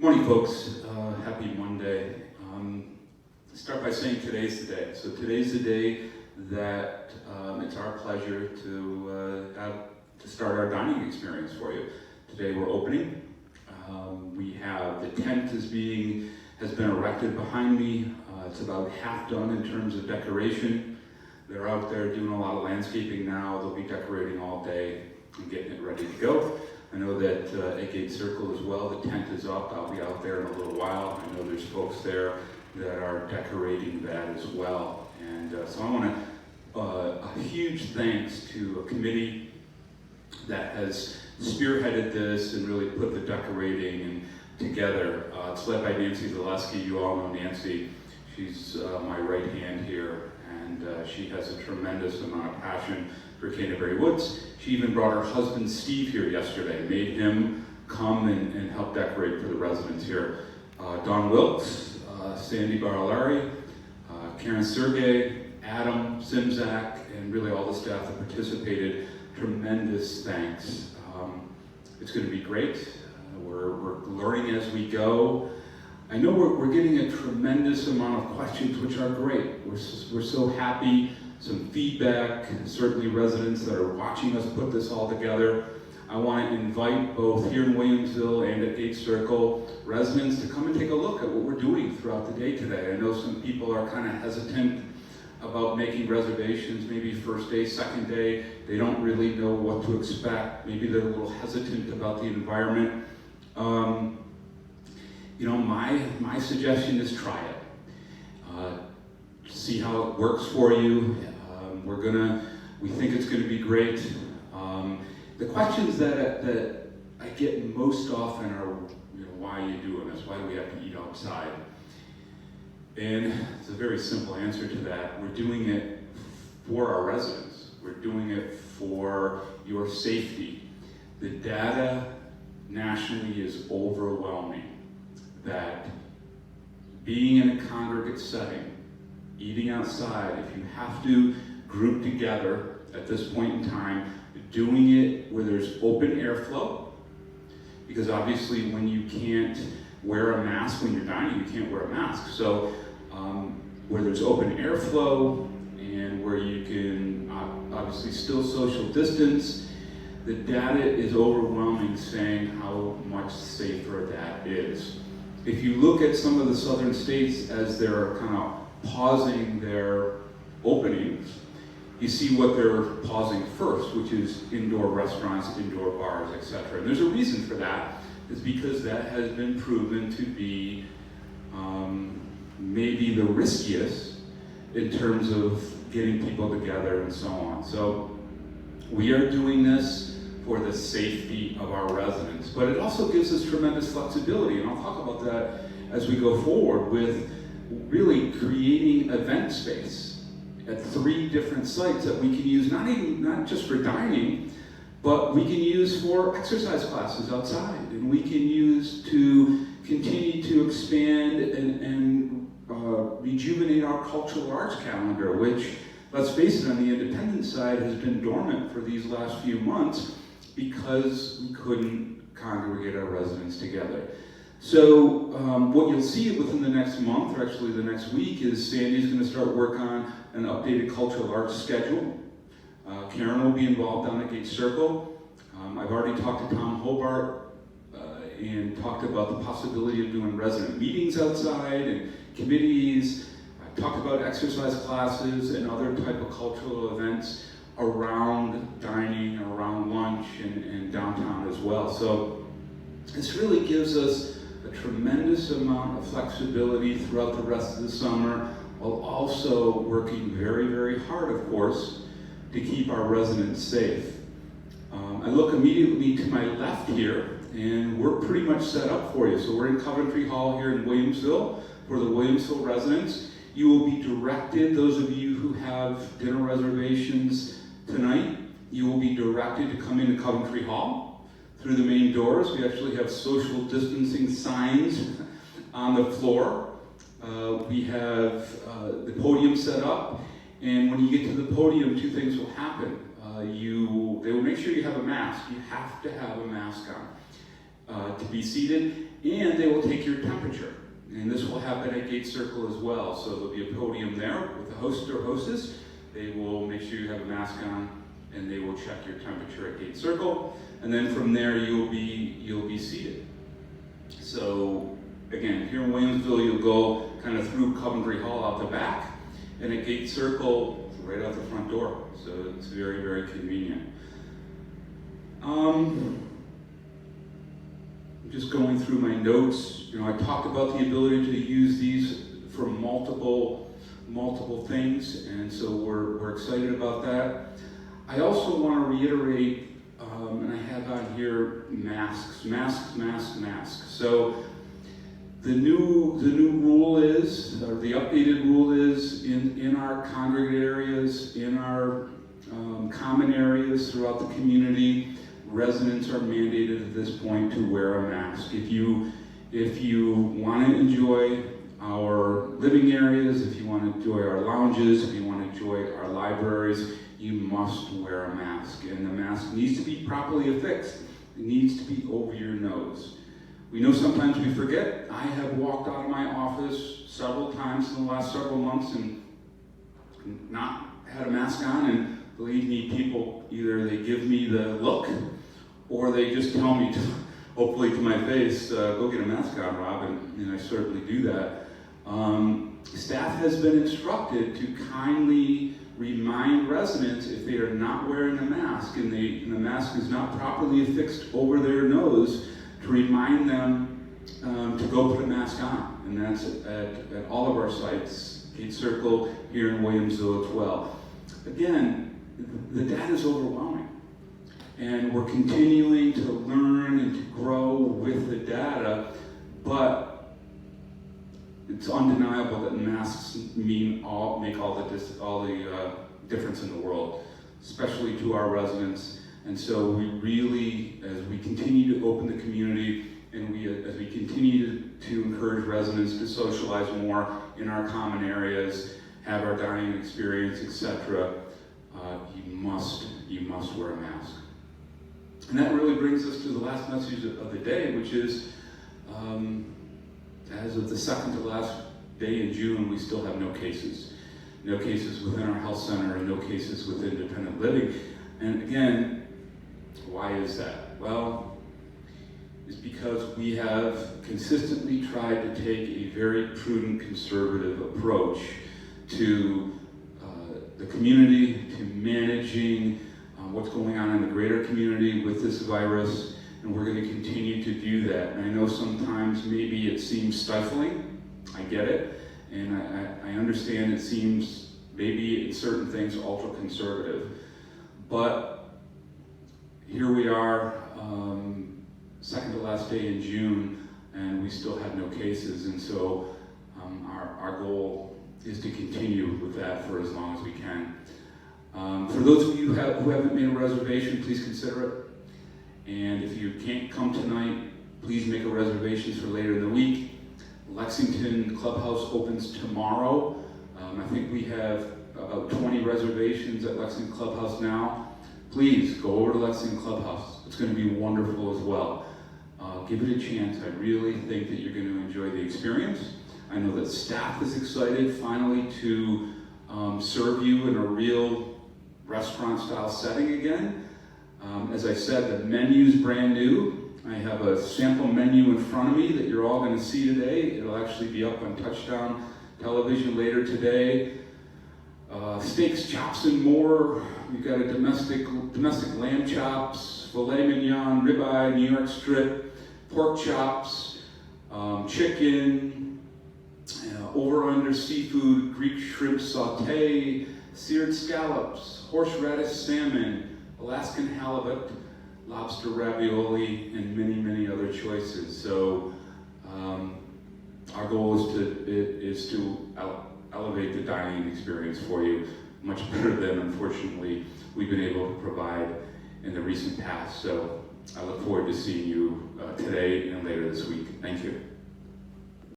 Morning, folks. Happy Monday. Start by saying today's the day. So today's the day that it's our pleasure to start our dining experience for you. Today we're opening. We have the tent has been erected behind me. It's about half done in terms of decoration. They're out there doing a lot of landscaping now. They'll be decorating all day and getting it ready to go. I know that at Gate Circle as well, the tent is up. I'll be out there in a little while. I know there's folks there that are decorating that as well. And so I want to, a huge thanks to a committee that has spearheaded this and really put the decorating together. It's led by Nancy Zaleski. You all know Nancy. She's my right hand here, and she has a tremendous amount of passion for Canterbury Woods. She even brought her husband Steve here yesterday, made him come and help decorate for the residents here. Don Wilkes, Sandy Barolari, Karen Sergey, Adam Simzak, and really all the staff that participated. Tremendous thanks. It's going to be great. We're learning as we go. I know we're getting a tremendous amount of questions, which are great. We're so happy. Some feedback, certainly residents that are watching us put this all together. I want to invite both here in Williamsville and at Gate Circle residents to come and take a look at what we're doing throughout the day today. I know some people are kind of hesitant about making reservations, maybe first day, second day. They don't really know what to expect. Maybe they're a little hesitant about the environment. My suggestion is try it. See how it works for you. We think it's going to be great. The questions that I get most often are, why are you doing this? Why do we have to eat outside? And it's a very simple answer to that. We're doing it for our residents. We're doing it for your safety. The data nationally is overwhelming that being in a congregate setting, eating outside, if you have to group together at this point in time, doing it where there's open airflow, because obviously when you can't wear a mask when you're dining, you can't wear a mask. So where there's open airflow and where you can obviously still social distance, the data is overwhelming saying how much safer that is. If you look at some of the southern states as they're kind of pausing their openings, you see what they're pausing first, which is indoor restaurants, indoor bars, etc. And there's a reason for that. It's because that has been proven to be maybe the riskiest in terms of getting people together and so on. So we are doing this for the safety of our residents, but it also gives us tremendous flexibility, and I'll talk about that as we go forward with really creating event space at 3 different sites that we can use, not just for dining, but we can use for exercise classes outside, and we can use to continue to expand and rejuvenate our cultural arts calendar, which, let's face it, on the independent side has been dormant for these last few months because we couldn't congregate our residents together. So what you'll see within the next month, or actually the next week, is Sandy's going to start work on an updated cultural arts schedule. Karen will be involved down at Gate Circle. I've already talked to Tom Hobart and talked about the possibility of doing resident meetings outside and committees. I've talked about exercise classes and other type of cultural events around dining, around lunch, and downtown as well. So this really gives us a tremendous amount of flexibility throughout the rest of the summer, while also working very, very hard, of course, to keep our residents safe. I look immediately to my left here, and we're pretty much set up for you. So we're in Coventry Hall here in Williamsville for the Williamsville residents. You will be directed, those of you who have dinner reservations tonight, you will be directed to come into Coventry Hall through the main doors. We actually have social distancing signs on the floor. We have the podium set up, and when you get to the podium, 2 things will happen. They will make sure you have a mask. You have to have a mask on to be seated, and they will take your temperature. And this will happen at Gate Circle as well. So there'll be a podium there with the host or hostess. They will make sure you have a mask on, and they will check your temperature at Gate Circle. And then from there, you'll be seated. So again, here in Williamsville, you'll go kind of through Coventry Hall out the back, and at Gate Circle, right out the front door. So it's very, very convenient. Just going through my notes, I talked about the ability to use these for multiple things, and so we're excited about that. I also want to reiterate, and I have on here masks. So the new rule is, or the updated rule is, in our congregate areas, in our common areas throughout the community, residents are mandated at this point to wear a mask. If you want to enjoy our living areas, if you want to enjoy our lounges, if you want to enjoy our libraries, you must wear a mask. And the mask needs to be properly affixed. It needs to be over your nose. We know sometimes we forget. I have walked out of my office several times in the last several months and not had a mask on, and believe me, people, either they give me the look or they just tell me, hopefully to my face, go get a mask on, Rob, and I certainly do that. Staff has been instructed to kindly remind residents if they are not wearing a mask and the mask is not properly affixed over their nose, to remind them to go put a mask on. And that's at all of our sites, Gate Circle, here in Williamsville as well. Again, the data is overwhelming. And we're continuing to learn and to grow with the data, but it's undeniable that masks make all the difference in the world, especially to our residents. And so we really, as we continue to open the community, and as we continue to encourage residents to socialize more in our common areas, have our dining experience, etc., you must wear a mask. And that really brings us to the last message of the day, which is, as of the second to last day in June, we still have no cases. No cases within our health center and no cases with independent living. And again, why is that? Well, it's because we have consistently tried to take a very prudent, conservative approach to the community, to managing what's going on in the greater community with this virus, and we're going to continue to do that. And I know sometimes maybe it seems stifling. I get it, and I understand it seems maybe in certain things ultra-conservative, but here we are, second to last day in June, and we still have no cases, and so our goal is to continue with that for as long as we can. For those of you who haven't made a reservation, please consider it. And if you can't come tonight, please make a reservation for later in the week. Lexington Clubhouse opens tomorrow. I think we have about 20 reservations at Lexington Clubhouse now. Please go over to Lexington Clubhouse. It's going to be wonderful as well. Give it a chance. I really think that you're going to enjoy the experience. I know that staff is excited finally to serve you in a real restaurant-style setting again. As I said, the menu's brand new. I have a sample menu in front of me that you're all going to see today. It'll actually be up on Touchdown Television later today. Steaks, chops, and more. We've got a domestic lamb chops, filet mignon, ribeye, New York strip, pork chops, chicken, over-under seafood, Greek shrimp sauté, seared scallops, horseradish salmon, Alaskan halibut, lobster ravioli, and many, many other choices. So our goal is to elevate the dining experience for you much better than, unfortunately, we've been able to provide in the recent past. So I look forward to seeing you today and later this week. Thank you.